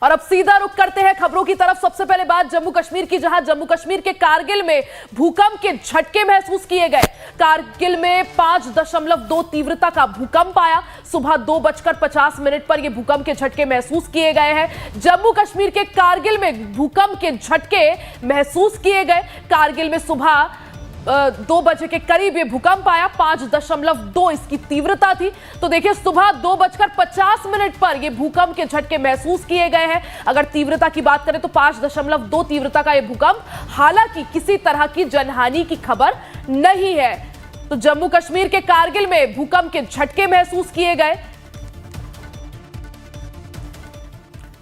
और अब सीधा रुख करते हैं खबरों की तरफ। सबसे पहले बात जम्मू कश्मीर की, जहां जम्मू कश्मीर के कारगिल में भूकंप के झटके महसूस किए गए। कारगिल में 5.2 तीव्रता का भूकंप आया। सुबह 2:50 पर यह भूकंप के झटके महसूस किए गए हैं। जम्मू कश्मीर के कारगिल में भूकंप के झटके महसूस किए गए। कारगिल में सुबह 2 बजे के करीब ये भूकंप आया। 5.2 इसकी तीव्रता थी। तो देखिए, सुबह 2:50 पर ये भूकंप के झटके महसूस किए गए हैं। अगर तीव्रता की बात करें तो 5.2 तीव्रता का ये भूकंप, हालांकि किसी तरह की जनहानि की खबर नहीं है। तो जम्मू कश्मीर के कारगिल में भूकंप के झटके महसूस किए गए।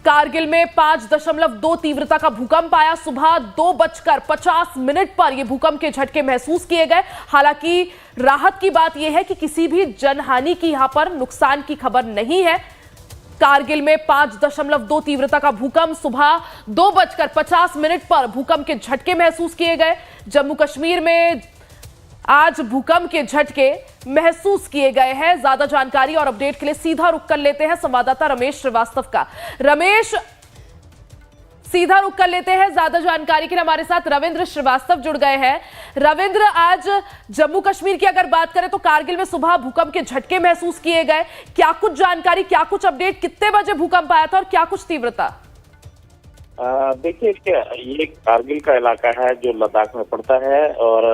कारगिल में 5.2 तीव्रता का भूकंप आया। सुबह 2:50 पर यह भूकंप के झटके महसूस किए गए। हालांकि राहत की बात यह है कि किसी भी जनहानि की यहां पर नुकसान की खबर नहीं है। कारगिल में 5.2 तीव्रता का भूकंप, सुबह 2:50 पर भूकंप के झटके महसूस किए गए। जम्मू कश्मीर में आज भूकंप के झटके महसूस किए गए हैं। ज्यादा जानकारी और अपडेट के लिए सीधा रुख कर लेते हैं संवाददाता रमेश श्रीवास्तव का। रमेश, सीधा रुख कर लेते हैं। ज्यादा जानकारी के लिए हमारे साथ रविंद्र श्रीवास्तव जुड़ गए हैं। रविंद्र, आज जम्मू कश्मीर की अगर बात करें तो कारगिल में सुबह भूकंप के झटके महसूस किए गए। क्या कुछ जानकारी, क्या कुछ अपडेट, कितने बजे भूकंप आया था और क्या कुछ तीव्रता? देखिए, ये कारगिल का इलाका है जो लद्दाख में पड़ता है और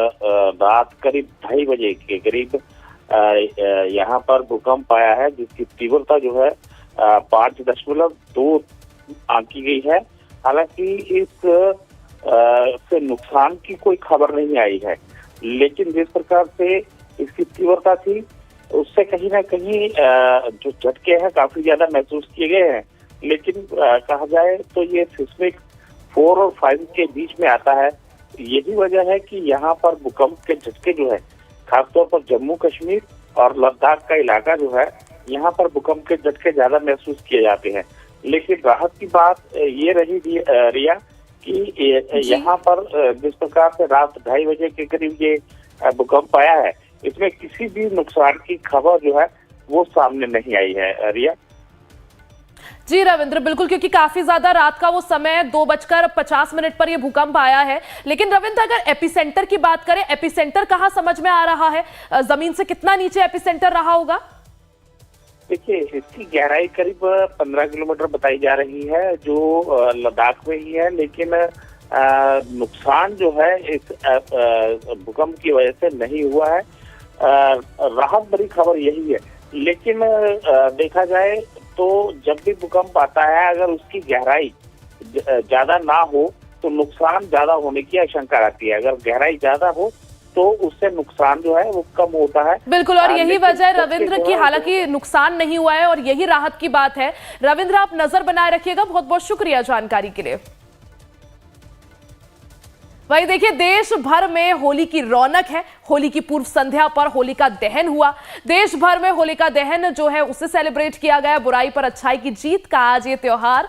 रात करीब 2:30 बजे के करीब यहाँ पर भूकंप आया है, जिसकी तीव्रता जो है 5.2 आंकी गई है। हालांकि इस से नुकसान की कोई खबर नहीं आई है, लेकिन जिस प्रकार से इसकी तीव्रता थी उससे कहीं ना कहीं जो झटके हैं काफी ज्यादा महसूस किए गए हैं। लेकिन कहा जाए तो ये सिस्मिक 4 और 5 के बीच में आता है। यही वजह है कि यहाँ पर भूकंप के झटके जो है, खासतौर पर जम्मू कश्मीर और लद्दाख का इलाका जो है, यहाँ पर भूकंप के झटके ज्यादा महसूस किए जाते हैं। लेकिन राहत की बात ये रही रिया कि यहाँ पर जिस प्रकार से रात 2:30 बजे के करीब ये भूकंप आया है, इसमें किसी भी नुकसान की खबर जो है वो सामने नहीं आई है रिया। जी रविंद्र, बिल्कुल, क्योंकि काफी ज्यादा रात का वो समय 2:50 पर यह भूकंप आया है। लेकिन रविंद्र, अगर एपिसेंटर की बात करें, एपिसेंटर कहां समझ में आ रहा है? जमीन से कितना नीचे एपिसेंटर रहा होगा? देखिए, इसकी गहराई करीब 15 किलोमीटर बताई जा रही है, जो लद्दाख में ही है। लेकिन नुकसान जो है इस भूकंप की वजह से नहीं हुआ है। राहत भरी खबर यही है। लेकिन देखा जाए तो जब भी भूकंप आता है, अगर उसकी गहराई ज्यादा ना हो तो नुकसान ज्यादा होने की आशंका रहती है। अगर गहराई ज्यादा हो तो उससे नुकसान जो है वो कम होता है। बिल्कुल, और यही वजह है रविंद्र की हालांकि नुकसान नहीं हुआ है और यही राहत की बात है। रविंद्र, आप नजर बनाए रखिएगा। बहुत बहुत शुक्रिया जानकारी के लिए। वही देखिए, देश भर में होली की रौनक है। होली की पूर्व संध्या पर होलिका दहन हुआ। देश भर में होलिका दहन जो है उसे सेलिब्रेट किया गया। बुराई पर अच्छाई की जीत का आज ये त्योहार